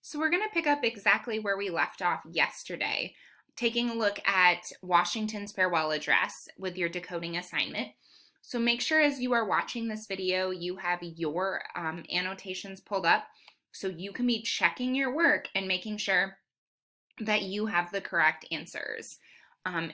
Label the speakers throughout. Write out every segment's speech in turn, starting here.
Speaker 1: So we're going to pick up exactly where we left off yesterday, taking a look at Washington's farewell address with your decoding assignment. So make sure as you are watching this video, you have your annotations pulled up so you can be checking your work and making sure that you have the correct answers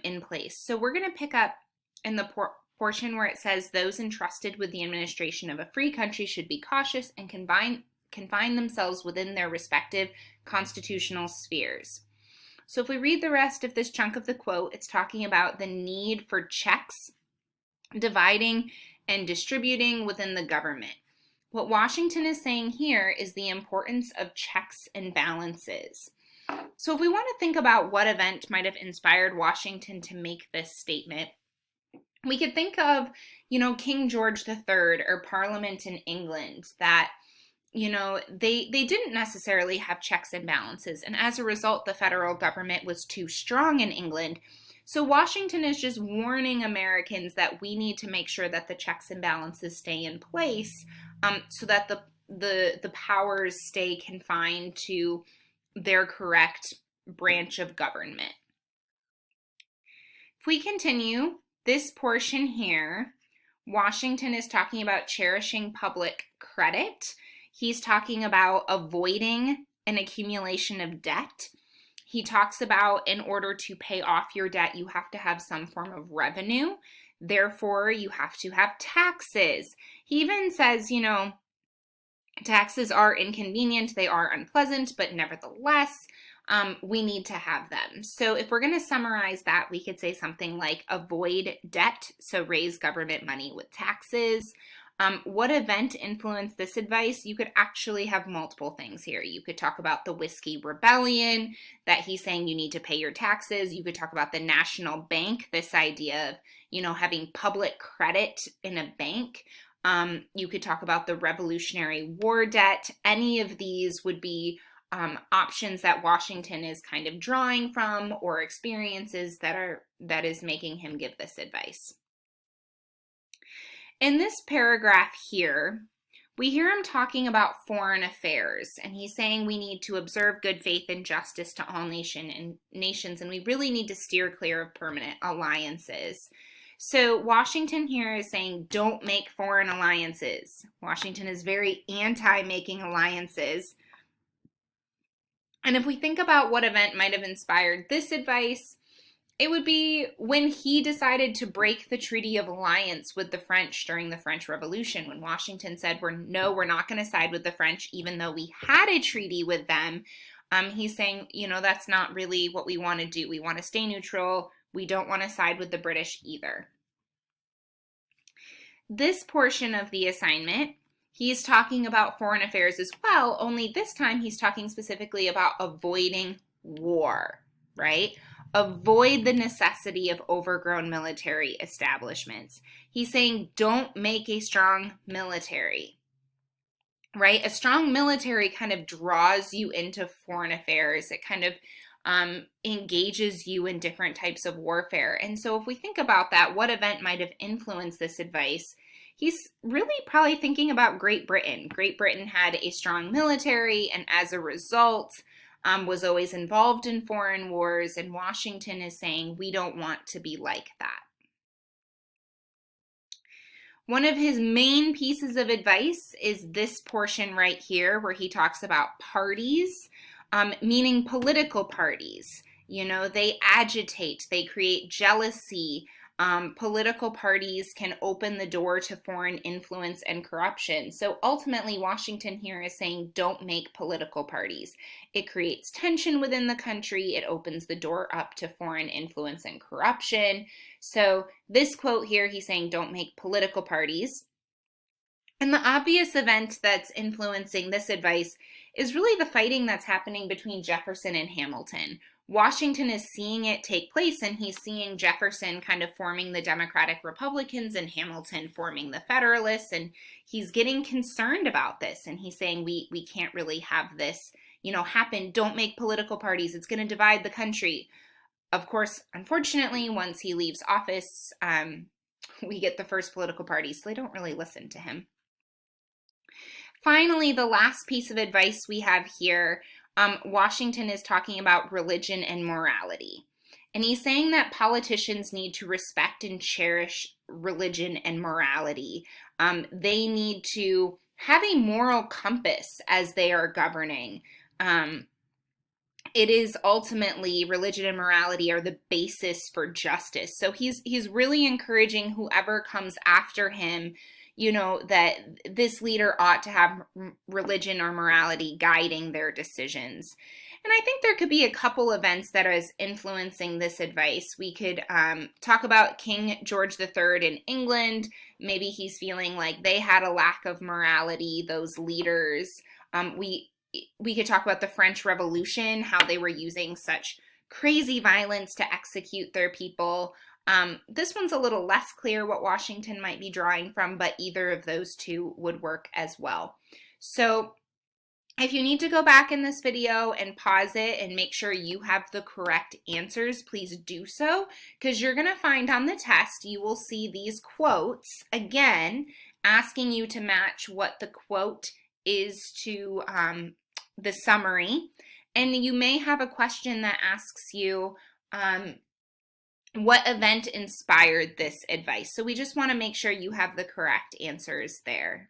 Speaker 1: in place. So we're going to pick up in the portion where it says those entrusted with the administration of a free country should be cautious and confine themselves within their respective constitutional spheres. So if we read the rest of this chunk of the quote, it's talking about the need for checks, dividing and distributing within the government. What Washington is saying here is the importance of checks and balances. So if we want to think about what event might have inspired Washington to make this statement, we could think of, King George III or Parliament in England that, they didn't necessarily have checks and balances. And as a result, the federal government was too strong in England. So Washington is just warning Americans that we need to make sure that the checks and balances stay in place so that the powers stay confined to their correct branch of government. If we continue, this portion here, Washington is talking about cherishing public credit. He's talking about avoiding an accumulation of debt. He talks about in order to pay off your debt, you have to have some form of revenue. Therefore, you have to have taxes. He even says, taxes are inconvenient, they are unpleasant, but nevertheless, we need to have them. So if we're going to summarize that, we could say something like avoid debt, so raise government money with taxes. What event influenced this advice? You could actually have multiple things here. You could talk about the Whiskey Rebellion, that he's saying you need to pay your taxes. You could talk about the national bank, this idea of, having public credit in a bank. You could talk about the Revolutionary War debt. Any of these would be options that Washington is kind of drawing from or experiences that is making him give this advice. In this paragraph here, we hear him talking about foreign affairs, and he's saying we need to observe good faith and justice to all nations, and we really need to steer clear of permanent alliances. So Washington here is saying don't make foreign alliances. Washington is very anti-making alliances. And if we think about what event might have inspired this advice, it would be when he decided to break the Treaty of Alliance with the French during the French Revolution, when Washington said, we're not going to side with the French, even though we had a treaty with them. He's saying, that's not really what we want to do. We want to stay neutral. We don't want to side with the British either. This portion of the assignment, he's talking about foreign affairs as well, only this time he's talking specifically about avoiding war, right? Avoid the necessity of overgrown military establishments. He's saying don't make a strong military, right? A strong military kind of draws you into foreign affairs. It kind of engages you in different types of warfare. And so if we think about that, what event might have influenced this advice? He's really probably thinking about Great Britain. Great Britain had a strong military, and as a result, was always involved in foreign wars, and Washington is saying we don't want to be like that. One of his main pieces of advice is this portion right here where he talks about parties, meaning political parties. They agitate, they create jealousy. Political parties can open the door to foreign influence and corruption. So ultimately, Washington here is saying don't make political parties. It creates tension within the country. It opens the door up to foreign influence and corruption. So this quote here, he's saying don't make political parties. And the obvious event that's influencing this advice is really the fighting that's happening between Jefferson and Hamilton. Washington is seeing it take place, and he's seeing Jefferson kind of forming the Democratic Republicans and Hamilton forming the Federalists, and he's getting concerned about this, and he's saying we can't really have this, happen. Don't make political parties. It's going to divide the country. Of course, unfortunately, once he leaves office, we get the first political party, so they don't really listen to him. Finally, the last piece of advice we have here, Washington is talking about religion and morality. And he's saying that politicians need to respect and cherish religion and morality. They need to have a moral compass as they are governing. It is ultimately religion and morality are the basis for justice. So he's really encouraging whoever comes after him, that this leader ought to have religion or morality guiding their decisions. And I think there could be a couple events that is influencing this advice. We could talk about King George III in England. Maybe he's feeling like they had a lack of morality, those leaders. We could talk about the French Revolution, how they were using such crazy violence to execute their people. This one's a little less clear what Washington might be drawing from, but either of those two would work as well. So if you need to go back in this video and pause it and make sure you have the correct answers, please do so, because you're going to find on the test you will see these quotes, again, asking you to match what the quote is to the summary. And you may have a question that asks you, what event inspired this advice? So we just want to make sure you have the correct answers there.